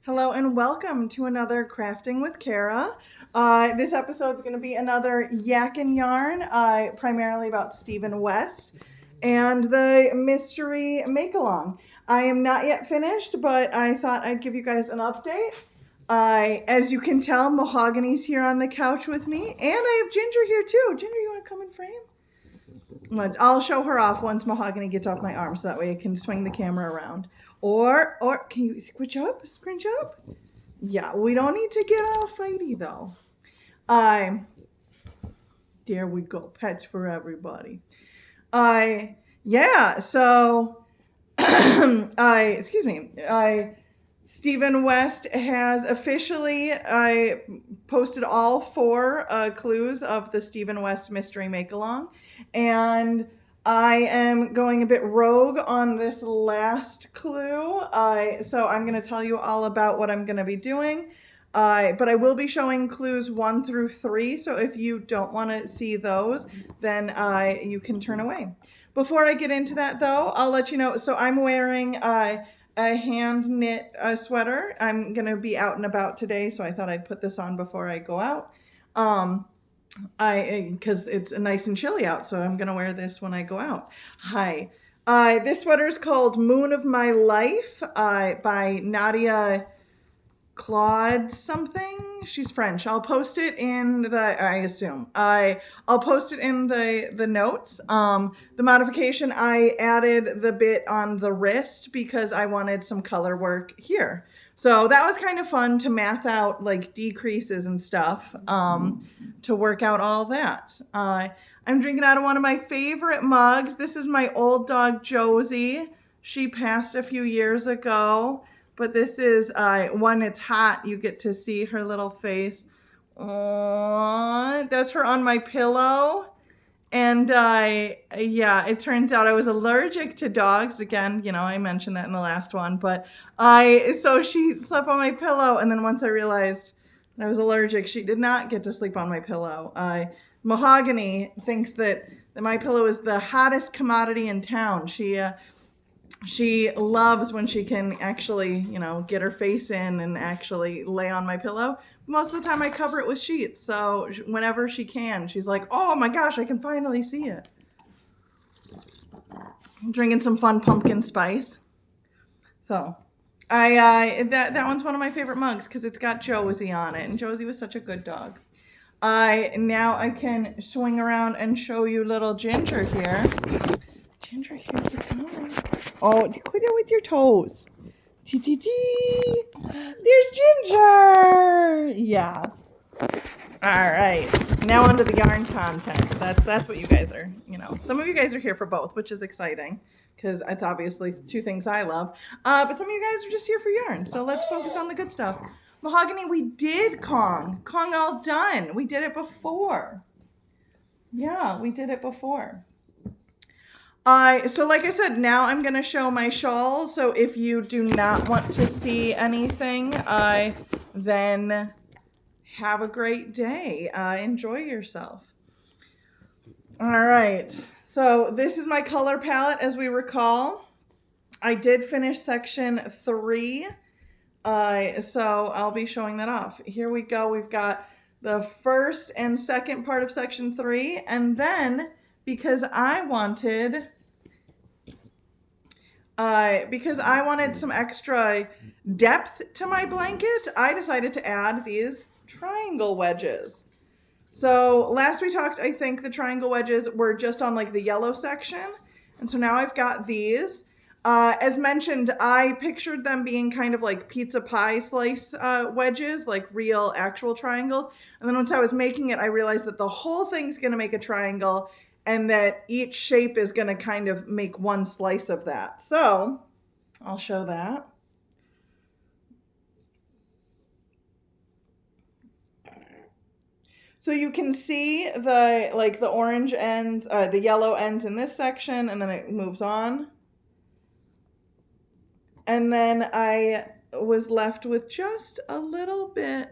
Hello and welcome to another Crafting with Kara. This episode is going to be another Yack and Yarn, primarily about Stephen West and the Mystery MusiKAL. I am not yet finished, but I thought I'd give you guys an update. As you can tell, Mahogany's here on the couch with me, and I have Ginger here too. Ginger, you want to come in frame? I'll show her off once Mahogany gets off my arm, so that way I can swing the camera around. Or can you scrunch up? Yeah, we don't need to get all fighty though. There we go. Pets for everybody. Yeah. So, excuse me. Stephen West has officially posted all four clues of the Stephen West Mystery MusiKAL, and I am going a bit rogue on this last clue. So I'm going to tell you all about what I'm going to be doing. But I will be showing clues 1 through 3. So if you don't want to see those, then you can turn away. Before I get into that, though, I'll let you know. So I'm wearing a hand knit sweater. I'm going to be out and about today, so I thought I'd put this on before I go out. Because it's nice and chilly out, so I'm gonna wear this when I go out. Hi. This sweater is called Moon of My Life by Nadia Claude something. She's French. I'll post it in the, I assume. I'll post it in the notes. The modification, I added the bit on the wrist because I wanted some color work here. So that was kind of fun to math out like decreases and stuff to work out all that. I'm drinking out of one of my favorite mugs. This is my old dog, Josie. She passed a few years ago, but this is when it's hot, you get to see her little face. Aww, that's her on my pillow. And yeah, it turns out I was allergic to dogs. Again, I mentioned that in the last one, but so she slept on my pillow. And then once I realized I was allergic, she did not get to sleep on my pillow. Mahogany thinks that my pillow is the hottest commodity in town. She loves when she can actually, get her face in and actually lay on my pillow. Most of the time I cover it with sheets, so whenever she can, she's like, oh my gosh, I can finally see it. I'm drinking some fun pumpkin spice. So, that one's one of my favorite mugs because it's got Josie on it, and Josie was such a good dog. Now I can swing around and show you little Ginger here. Ginger, here you come. Oh, quit it with your toes. There's Ginger. Yeah. All right. Now onto the yarn content. That's what you guys are, Some of you guys are here for both, which is exciting because it's obviously two things I love. But some of you guys are just here for yarn. So let's focus on the good stuff. Mahogany, we did Kong. Kong all done. We did it before. Yeah, we did it before. So like I said, now I'm going to show my shawl. So if you do not want to see anything, then have a great day. Enjoy yourself. All right. So this is my color palette, as we recall. I did finish section 3. So I'll be showing that off. Here we go. We've got the first and second part of section 3. And then because I wanted some extra depth to my blanket, I decided to add these triangle wedges. So last we talked, I think the triangle wedges were just on like the yellow section. And so now I've got these. As mentioned, I pictured them being kind of like pizza pie slice wedges, like real actual triangles. And then once I was making it, I realized that the whole thing's going to make a triangle and that each shape is going to kind of make one slice of that. So I'll show that. So you can see the orange ends, the yellow ends in this section, and then it moves on. And then I was left with just a little bit.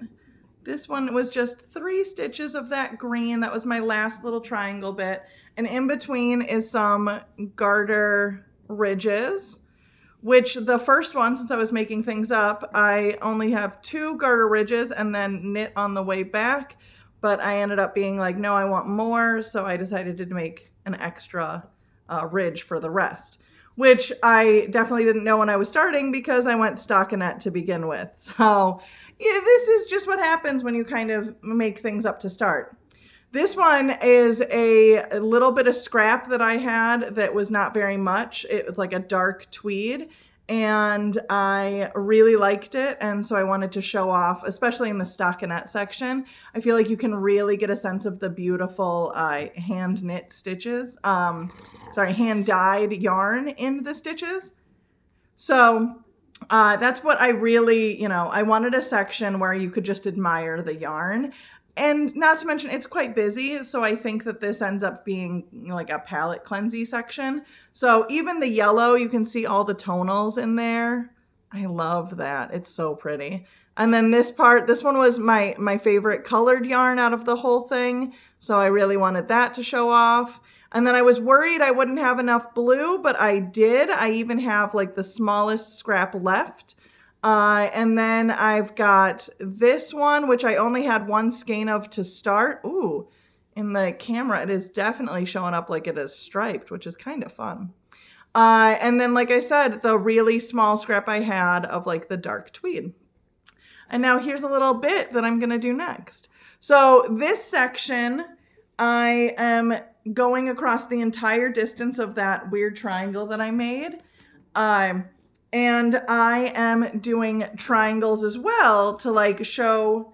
This one was just 3 stitches of that green. That was my last little triangle bit. And in between is some garter ridges, which the first one, since I was making things up, I only have 2 garter ridges and then knit on the way back. But I ended up being like, no, I want more. So I decided to make an extra ridge for the rest, which I definitely didn't know when I was starting because I went stockinette to begin with. So yeah, this is just what happens when you kind of make things up to start. This one is a little bit of scrap that I had that was not very much. It was like a dark tweed, and I really liked it, and so I wanted to show off, especially in the stockinette section. I feel like you can really get a sense of the beautiful hand knit stitches, hand dyed yarn in the stitches. So that's what I really, I wanted a section where you could just admire the yarn. And not to mention, it's quite busy, so I think that this ends up being like a palette cleansy section. So even the yellow, you can see all the tonals in there. I love that. It's so pretty. And then this one was my favorite colored yarn out of the whole thing, so I really wanted that to show off. And then I was worried I wouldn't have enough blue, but I did. I even have like the smallest scrap left. And then I've got this one, which I only had 1 skein of to start. Ooh, in the camera, it is definitely showing up like it is striped, which is kind of fun. And then, like I said, the really small scrap I had of like the dark tweed. And now here's a little bit that I'm going to do next. So this section, I am going across the entire distance of that weird triangle that I made. And I am doing triangles as well to like show,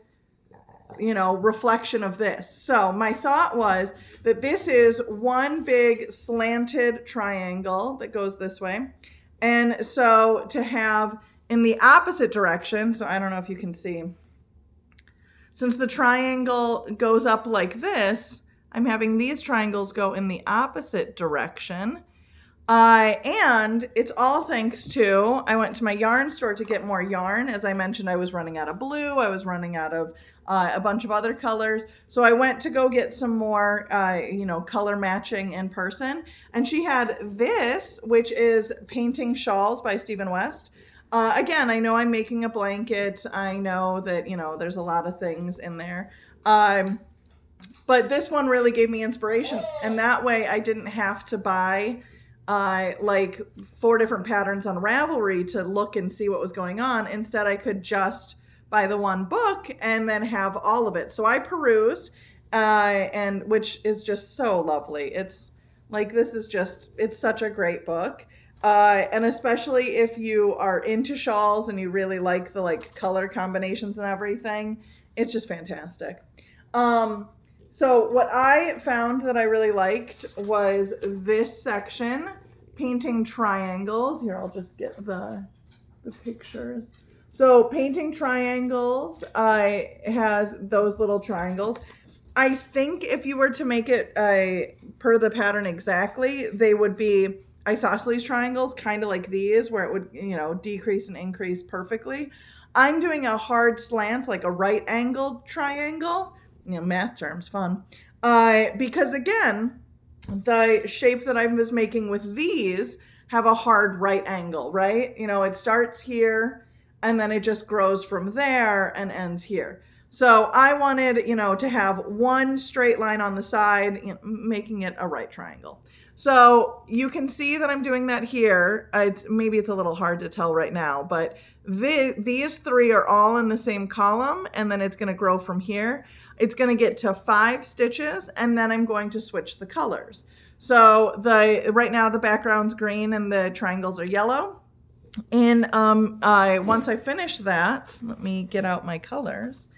reflection of this. So my thought was that this is one big slanted triangle that goes this way. And so to have in the opposite direction, so I don't know if you can see, since the triangle goes up like this, I'm having these triangles go in the opposite direction. And it's all thanks to, I went to my yarn store to get more yarn. As I mentioned, I was running out of blue. I was running out of a bunch of other colors. So I went to go get some more, color matching in person. And she had this, which is Painting Shawls by Stephen West. Again, I know I'm making a blanket. I know that, there's a lot of things in there. But this one really gave me inspiration. And that way I didn't have to buy like 4 different patterns on Ravelry to look and see what was going on. Instead, I could just buy the one book and then have all of it. So I perused, and which is just so lovely. It's like, it's such a great book. And especially if you are into shawls and you really like the like color combinations and everything, it's just fantastic. So what I found that I really liked was this section, Painting Triangles. Here, I'll just get the pictures. So Painting Triangles has those little triangles. I think if you were to make it per the pattern exactly, they would be isosceles triangles, kind of like these, where it would, decrease and increase perfectly. I'm doing a hard slant, like a right angled triangle. Math terms, fun. Because again, the shape that I was making with these have a hard right angle, right? It starts here and then it just grows from there and ends here. So I wanted, to have one straight line on the side, making it a right triangle. So you can see that I'm doing that here. Maybe it's a little hard to tell right now, but these 3 are all in the same column, and then it's going to grow from here. It's going to get to 5 stitches, and then I'm going to switch the colors. So right now the background's green and the triangles are yellow. And once I finish that, let me get out my colors.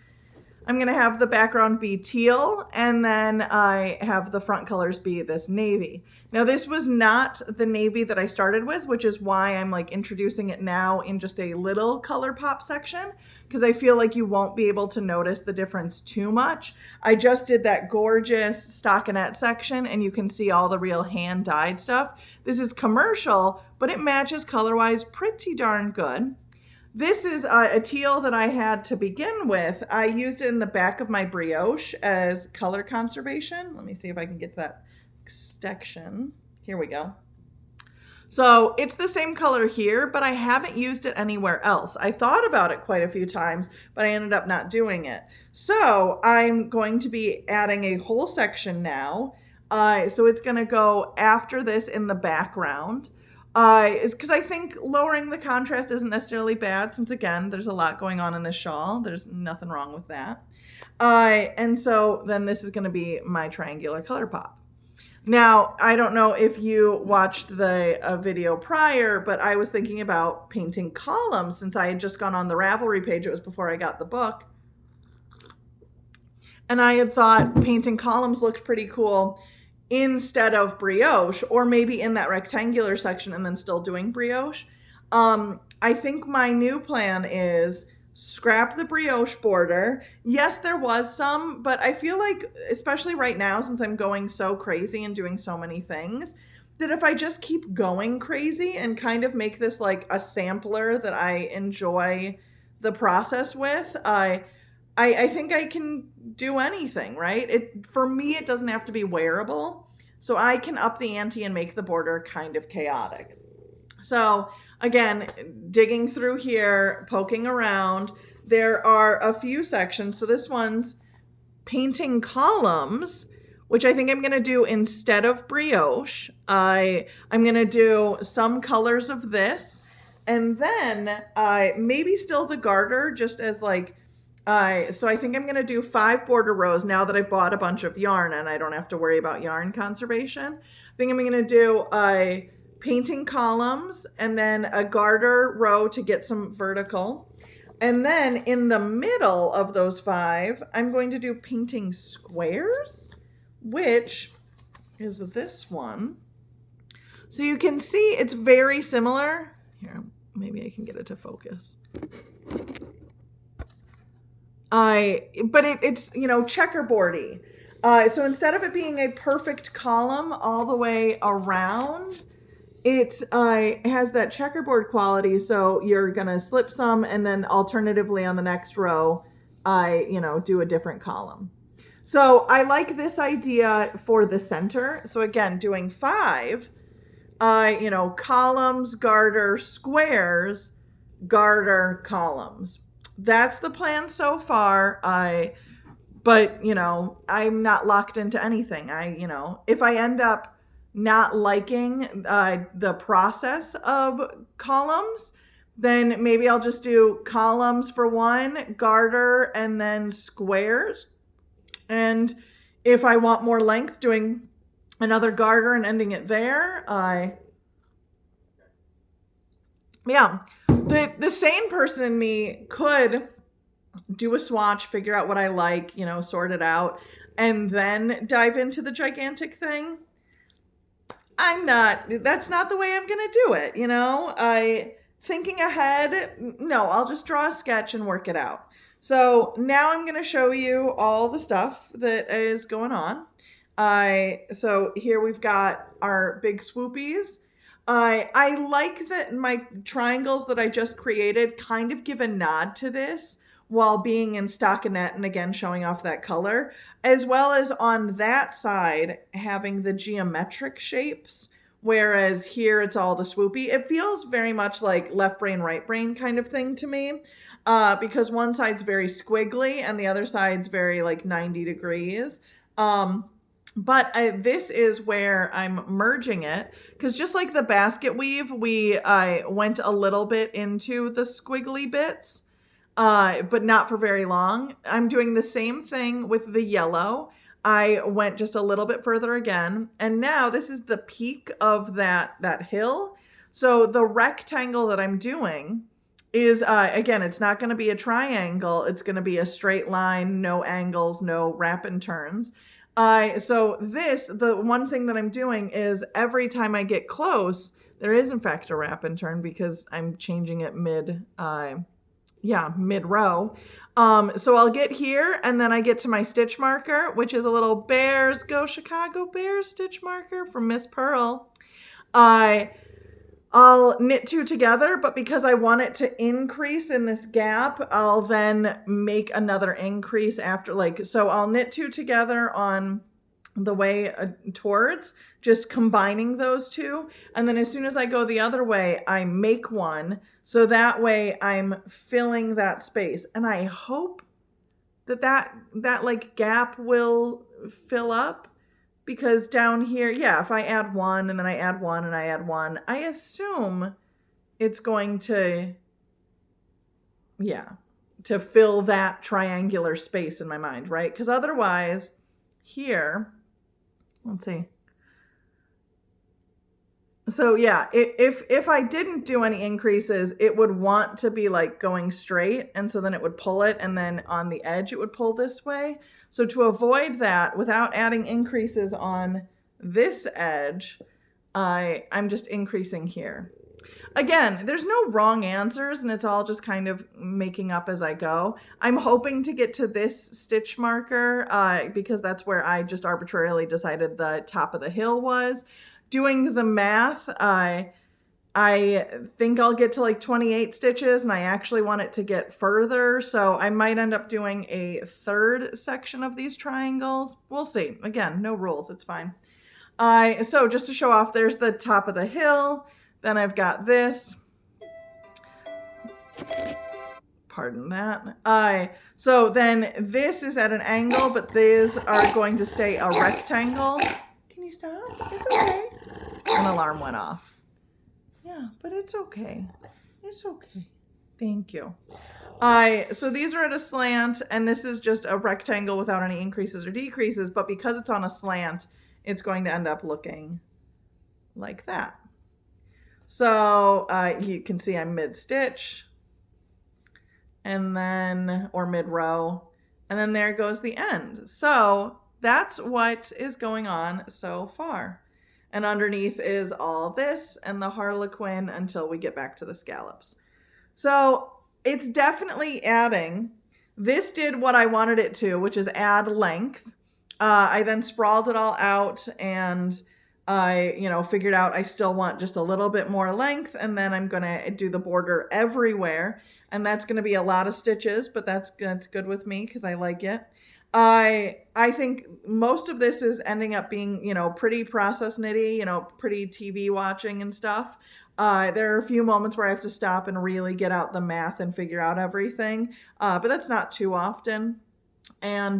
I'm going to have the background be teal, and then I have the front colors be this navy. Now, this was not the navy that I started with, which is why I'm like introducing it now in just a little color pop section, because I feel like you won't be able to notice the difference too much. I just did that gorgeous stockinette section, and you can see all the real hand dyed stuff. This is commercial, but it matches color-wise pretty darn good. This is a teal that I had to begin with. I used it in the back of my brioche as color conservation. Let me see if I can get that section. Here we go. So it's the same color here, but I haven't used it anywhere else. I thought about it quite a few times, but I ended up not doing it. So I'm going to be adding a whole section now. So it's going to go after this in the background. It's because I think lowering the contrast isn't necessarily bad, since again, there's a lot going on in this shawl. There's nothing wrong with that. And so then this is going to be my triangular color pop. Now, I don't know if you watched the video prior, but I was thinking about painting columns since I had just gone on the Ravelry page. It was before I got the book. And I had thought painting columns looked pretty cool instead of brioche, or maybe in that rectangular section and then still doing brioche. I think my new plan is scrap the brioche border. Yes, there was some, but I feel like, especially right now, since I'm going so crazy and doing so many things, that if I just keep going crazy and kind of make this like a sampler that I enjoy the process with, I think I can do anything, right? For me, it doesn't have to be wearable. So I can up the ante and make the border kind of chaotic. So again, digging through here, poking around, there are a few sections. So this one's painting columns, which I think I'm going to do instead of brioche. I'm going to do some colors of this, and then maybe still the garter, just as like, so I think I'm going to do 5 border rows now that I've bought a bunch of yarn and I don't have to worry about yarn conservation. I think I'm going to do painting columns and then a garter row to get some vertical. And then in the middle of those 5, I'm going to do painting squares, which is this one. So you can see it's very similar. Here, maybe I can get it to focus. But it's, you know, checkerboardy. So instead of it being a perfect column all the way around, it has that checkerboard quality. So you're going to slip some and then alternatively on the next row, do a different column. So I like this idea for the center. So again, doing 5, columns, garter, squares, garter, columns. That's the plan so far. But I'm not locked into anything. If I end up not liking the process of columns, then maybe I'll just do columns for one, garter, and then squares. And if I want more length, doing another garter and ending it there. The sane person in me could do a swatch, figure out what I like, sort it out, and then dive into the gigantic thing. That's not the way I'm going to do it. Thinking ahead, no, I'll just draw a sketch and work it out. So now I'm going to show you all the stuff that is going on. So here we've got our big swoopies. I like that my triangles that I just created kind of give a nod to this while being in stockinette and again showing off that color, as well as on that side having the geometric shapes, whereas here it's all the swoopy. It feels very much like left brain, right brain kind of thing to me, because one side's very squiggly and the other side's very like 90 degrees. But this is where I'm merging it, because just like the basket weave, I went a little bit into the squiggly bits, but not for very long. I'm doing the same thing with the yellow. I went just a little bit further again, and now this is the peak of that hill. So the rectangle that I'm doing is, again, it's not going to be a triangle. It's going to be a straight line, no angles, no wrap and turns. So the one thing that I'm doing is every time I get close, there is in fact a wrap and turn because I'm changing it mid-row. So I'll get here and then I get to my stitch marker, which is a little Bears Go Chicago Bears stitch marker from Miss Pearl. I'll knit 2 together, but because I want it to increase in this gap, I'll then make another increase after, so I'll knit 2 together on the way towards, just combining those two. And then as soon as I go the other way, I make one. So that way I'm filling that space. And I hope that like gap will fill up, because down here, yeah, if I add one and then I add one and I add one, I assume it's going to, yeah, to fill that triangular space in my mind, right? Because otherwise here, let's see. So yeah, if I didn't do any increases, it would want to be like going straight, and so then it would pull it, and then on the edge it would pull this way. So to avoid that, without adding increases on this edge, I'm just increasing here. Again, there's no wrong answers, and it's all just kind of making up as I go. I'm hoping to get to this stitch marker because that's where I just arbitrarily decided the top of the hill was. Doing the math, I think I'll get to like 28 stitches, and I actually want it to get further, so I might end up doing a third section of these triangles. We'll see. Again, no rules. It's fine. So just to show off, there's the top of the hill. Then I've got this. Pardon that. So then this is at an angle, but these are going to stay a rectangle. Can you stop? It's okay. An alarm went off. Yeah, but it's okay. It's okay. Thank you. So these are at a slant, and this is just a rectangle without any increases or decreases, but because it's on a slant, it's going to end up looking like that. So you can see I'm mid-stitch, and then, or mid-row, and then there goes the end. So that's what is going on so far. And underneath is all this and the Harlequin until we get back to the scallops. So it's definitely adding. This did what I wanted it to, which is add length. I then sprawled it all out, and I, figured out I still want just a little bit more length, and then I'm going to do the border everywhere, and that's going to be a lot of stitches, but that's good with me because I like it. I think most of this is ending up being, pretty process knitty, pretty TV watching and stuff. There are a few moments where I have to stop and really get out the math and figure out everything, but that's not too often. And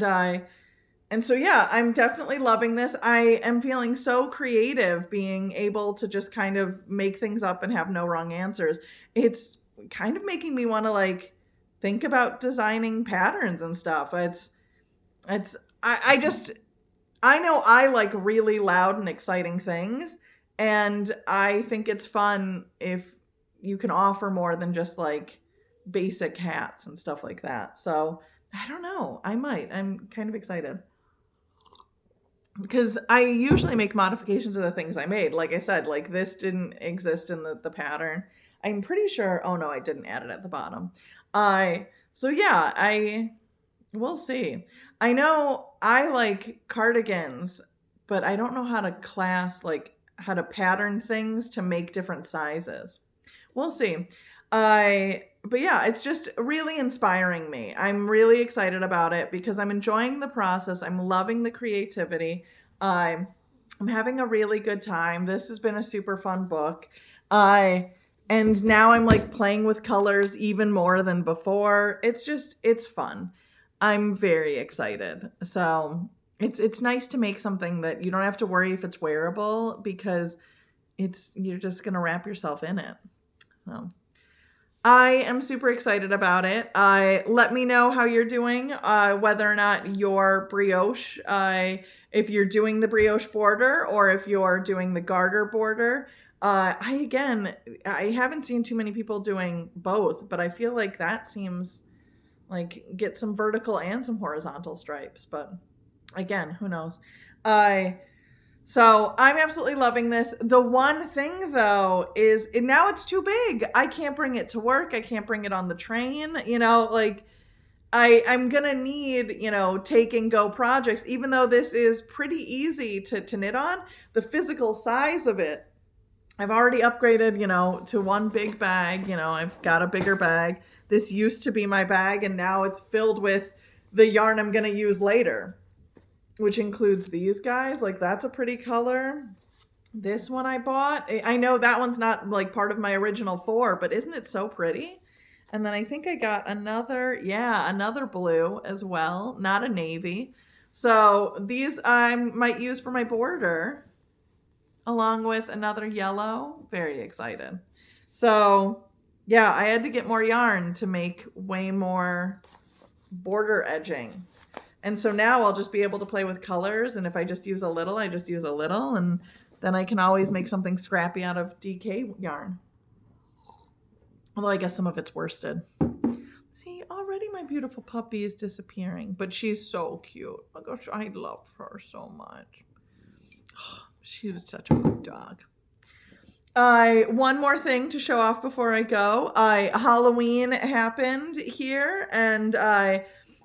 so, yeah, I'm definitely loving this. I am feeling so creative being able to just kind of make things up and have no wrong answers. It's kind of making me want to like think about designing patterns and stuff. I know I like really loud and exciting things, and I think it's fun if you can offer more than just like basic hats and stuff like that. So I don't know. I'm kind of excited, because I usually make modifications to the things I made. Like I said, like this didn't exist in the pattern. I'm pretty sure, oh no, I didn't add it at the bottom. So yeah, we'll see. I know I like cardigans, but I don't know how to how to pattern things to make different sizes. We'll see. But yeah, it's just really inspiring me. I'm really excited about it because I'm enjoying the process. I'm loving the creativity. I'm having a really good time. This has been a super fun book. And now I'm like playing with colors even more than before. It's fun. I'm very excited. So it's nice to make something that you don't have to worry if it's wearable, because you're just going to wrap yourself in it. So I am super excited about it. Let me know how you're doing, whether or not your brioche, if you're doing the brioche border or if you're doing the garter border. I haven't seen too many people doing both, but I feel like that seems like get some vertical and some horizontal stripes. But again, who knows? So I'm absolutely loving this. The one thing though is now it's too big. I can't bring it to work. I can't bring it on the train. Like I'm gonna need, take and go projects, even though this is pretty easy to knit on. The physical size of it, I've already upgraded, to one big bag. I've got a bigger bag. This used to be my bag, and now it's filled with the yarn I'm gonna use later. which includes these guys. Like, that's a pretty color. This one I bought. I know that one's not like part of my original 4, but isn't it so pretty? And then I think I got another blue as well, not a navy. So these I might use for my border, along with another yellow. Very excited. So yeah, I had to get more yarn to make way more border edging. And so now I'll just be able to play with colors. And if I just use a little, I just use a little. And then I can always make something scrappy out of DK yarn. Although I guess some of it's worsted. See, already my beautiful puppy is disappearing. But she's so cute. Oh gosh, I love her so much. She was such a good dog. One more thing to show off before I go. Halloween happened here, and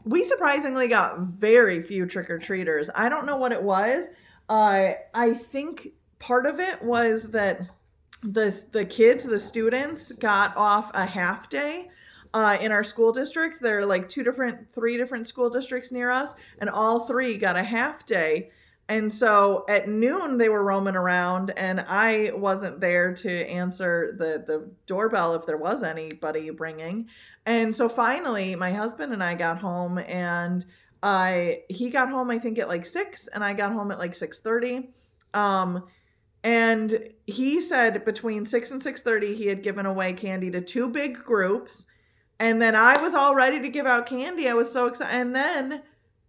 we surprisingly got very few trick-or-treaters. I don't know what it was. I think part of it was that the kids, the students, got off a half day in our school district. There are like 3 different school districts near us, and all 3 got a half day. And so at noon they were roaming around, and I wasn't there to answer the doorbell if there was anybody bringing. And so finally my husband and I got home, and he got home I think at like 6, and I got home at like 6:30. And he said between 6 and 6:30 he had given away candy to 2 big groups. And then I was all ready to give out candy. I was so excited. And then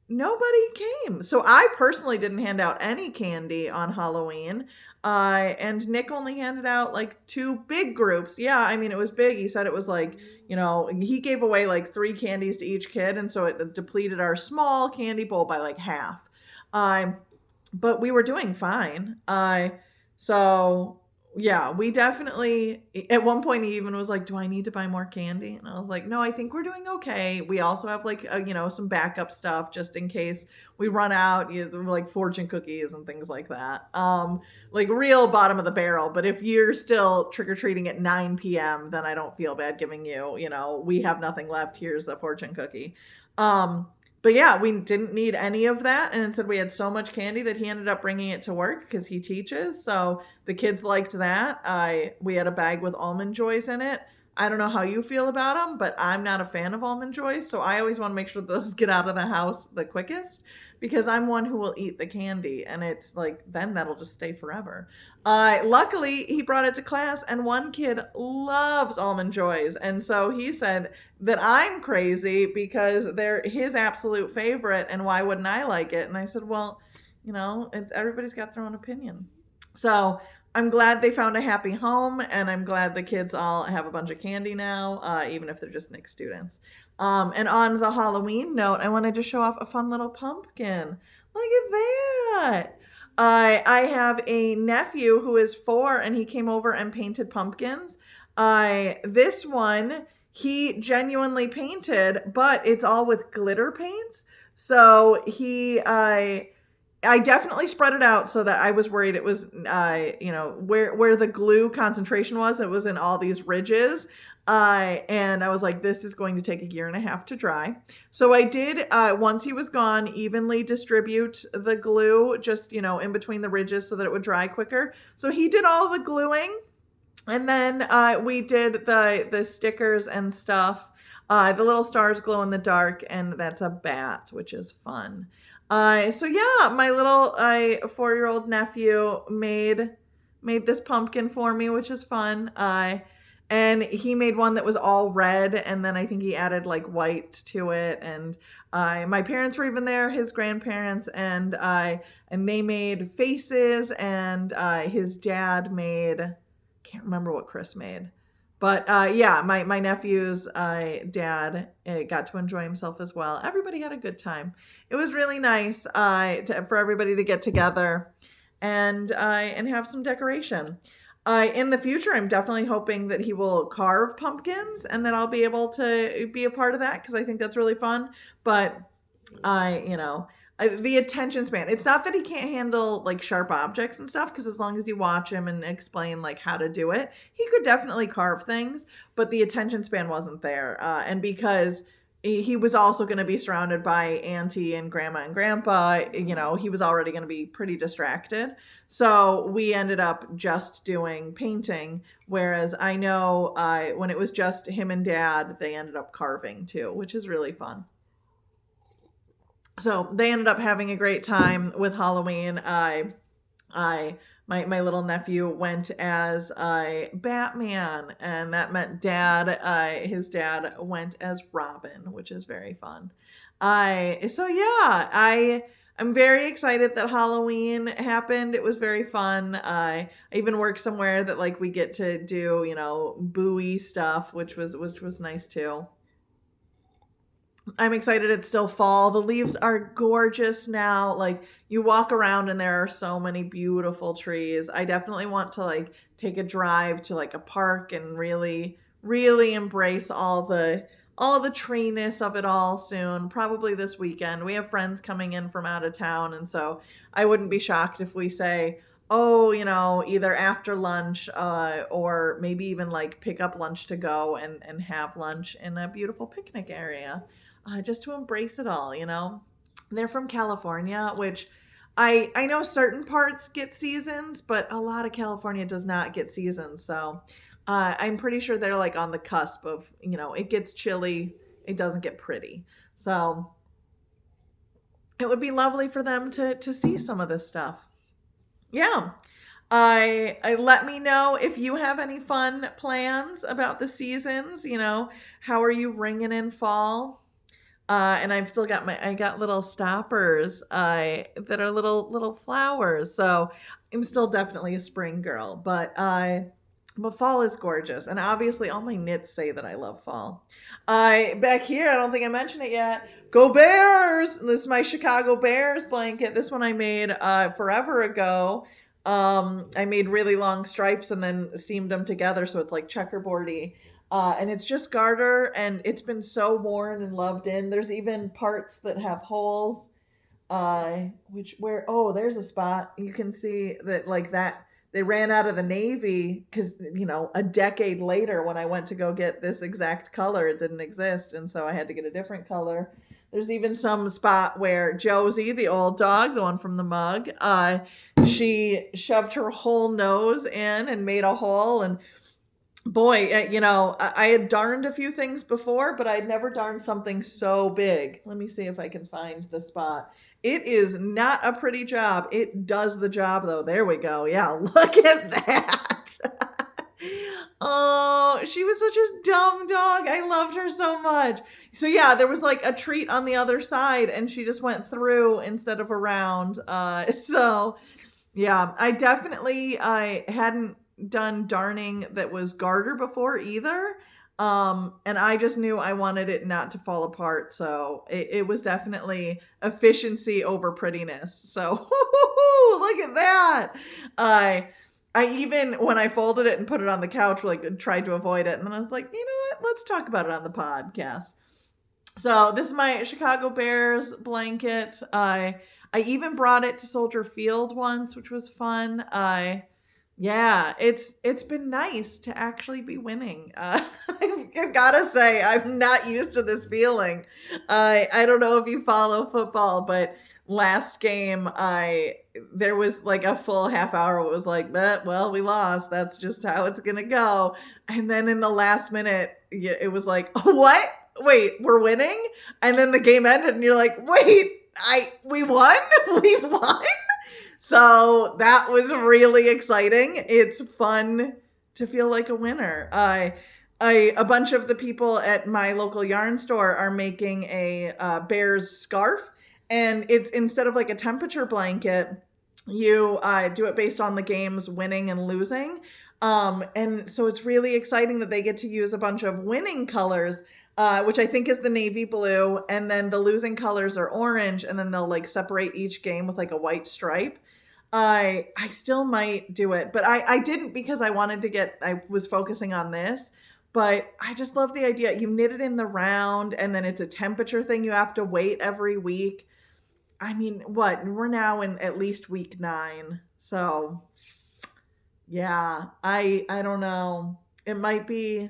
nobody came. So I personally didn't hand out any candy on Halloween. And Nick only handed out like 2 big groups. Yeah, I mean, it was big. He said it was like, he gave away like 3 candies to each kid. And so it depleted our small candy bowl by like half. But we were doing fine. So yeah, we definitely, at one point he even was like, do I need to buy more candy? And I was like, no, I think we're doing okay. We also have like, some backup stuff just in case we run out, like fortune cookies and things like that. Like real bottom of the barrel. But if you're still trick-or-treating at 9 p.m., then I don't feel bad giving you, we have nothing left. Here's a fortune cookie. But yeah, we didn't need any of that. And instead we had so much candy that he ended up bringing it to work because he teaches. So the kids liked that. We had a bag with Almond Joys in it. I don't know how you feel about them, but I'm not a fan of Almond Joys. So I always want to make sure those get out of the house the quickest, because I'm one who will eat the candy, and it's like, then that'll just stay forever. Luckily, he brought it to class, and one kid loves Almond Joys. And so he said that I'm crazy because they're his absolute favorite, and why wouldn't I like it? And I said, well, everybody's got their own opinion. So I'm glad they found a happy home, and I'm glad the kids all have a bunch of candy now, even if they're just Nick students. And on the Halloween note, I wanted to show off a fun little pumpkin. Look at that. I have a nephew who is 4, and he came over and painted pumpkins. This one, he genuinely painted, but it's all with glitter paints. So I definitely spread it out so that I was worried it was, where the glue concentration was, it was in all these ridges. And I was like, this is going to take 1.5 years to dry. So I did, once he was gone, evenly distribute the glue just, in between the ridges so that it would dry quicker. So he did all the gluing, and then we did the stickers and stuff. The little stars glow in the dark, and that's a bat, which is fun. So yeah, my little 4-year-old nephew made this pumpkin for me, which is fun. And he made one that was all red, and then I think he added like white to it. And my parents were even there, his grandparents, and they made faces, and his dad made, can't remember what Chris made. But yeah, my nephew's dad got to enjoy himself as well. Everybody had a good time. It was really nice for everybody to get together and have some decoration. In the future, I'm definitely hoping that he will carve pumpkins, and that I'll be able to be a part of that, because I think that's really fun. But the attention span, it's not that he can't handle like sharp objects and stuff, because as long as you watch him and explain like how to do it, he could definitely carve things, but the attention span wasn't there. And because he was also going to be surrounded by auntie and grandma and grandpa. He was already going to be pretty distracted. So we ended up just doing painting. Whereas I know when it was just him and dad, they ended up carving too, which is really fun. So they ended up having a great time with Halloween. I my little nephew went as Batman, and that meant his dad went as Robin, which is very fun. I so yeah, I'm very excited that Halloween happened. It was very fun. I even work somewhere that like we get to do buoy stuff, which was nice too. I'm excited it's still fall. The leaves are gorgeous now. Like you walk around and there are so many beautiful trees. I definitely want to like take a drive to like a park and really embrace all the treeness of it all soon. Probably this weekend. We have friends coming in from out of town, and so I wouldn't be shocked if we say, oh, either after lunch or maybe even like pick up lunch to go and have lunch in a beautiful picnic area, just to embrace it all. They're from California, which I know certain parts get seasons, but a lot of California does not get seasons. So I'm pretty sure they're like on the cusp of, it gets chilly, it doesn't get pretty. So it would be lovely for them to see some of this stuff. Yeah. I let me know if you have any fun plans about the seasons. How are you ringing in fall? And I've still got I got little stoppers that are little flowers. So I'm still definitely a spring girl, but fall is gorgeous, and obviously all my knits say that I love fall. I back here, I don't think I mentioned it yet. Go Bears! This is my Chicago Bears blanket. This one I made forever ago. I made really long stripes and then seamed them together so it's like checkerboardy. And it's just garter, and it's been so worn and loved in. There's even parts that have holes. Which where oh, there's a spot you can see that like that they ran out of the navy because a decade later when I went to go get this exact color, it didn't exist, and so I had to get a different color. There's even some spot where Josie, the old dog, the one from the mug, she shoved her whole nose in and made a hole, and boy, I had darned a few things before, but I'd never darned something so big. Let me see if I can find the spot. It is not a pretty job. It does the job, though. There we go. Yeah, look at that. Oh, she was such a dumb dog. I loved her so much. So yeah, there was like a treat on the other side, and she just went through instead of around. So yeah, I hadn't done darning that was garter before either. And I just knew I wanted it not to fall apart. So it was definitely efficiency over prettiness. So look at that. I even when I folded it and put it on the couch, like tried to avoid it. And then I was like, you know what? Let's talk about it on the podcast. So this is my Chicago Bears blanket. I even brought it to Soldier Field once, which was fun. Yeah, it's been nice to actually be winning. I've gotta say, I'm not used to this feeling. I don't know if you follow football, but last game, I there was like a full half hour. It was like, but well, we lost. That's just how it's gonna go. And then in the last minute, it was like, what? Wait, we're winning? And then the game ended, and you're like, wait, we won? We won? So that was really exciting. It's fun to feel like a winner. A bunch of the people at my local yarn store are making a Bears scarf, and it's instead of like a temperature blanket, you do it based on the game's winning and losing. And so it's really exciting that they get to use a bunch of winning colors, which I think is the navy blue, and then the losing colors are orange, and then they'll like separate each game with like a white stripe. I still might do it, but I didn't because I was focusing on this, but I just love the idea. You knit it in the round, and then it's a temperature thing. You have to wait every week. I mean, what? We're now in at least week 9. So yeah, I don't know. It might be,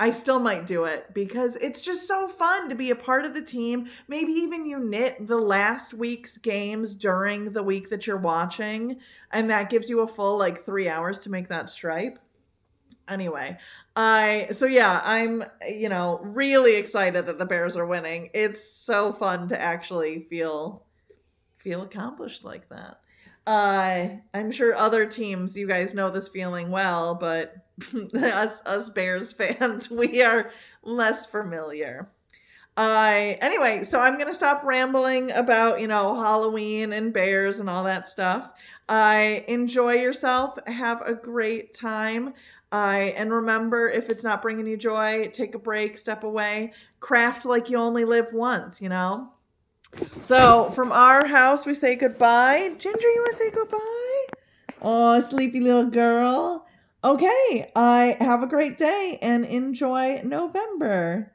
I still might do it because it's just so fun to be a part of the team. Maybe even you knit the last week's games during the week that you're watching, and that gives you a full like 3 hours to make that stripe. Anyway, I'm really excited that the Bears are winning. It's so fun to actually feel accomplished like that. I'm sure other teams, you guys know this feeling well, but us Bears fans, we are less familiar. Anyway, so I'm gonna stop rambling about Halloween and bears and all that stuff. Enjoy yourself. Have a great time. And remember, if it's not bringing you joy, take a break, step away, craft like you only live once. So from our house, we say goodbye. Ginger, you want to say goodbye? Oh, sleepy little girl. Okay, have a great day and enjoy November.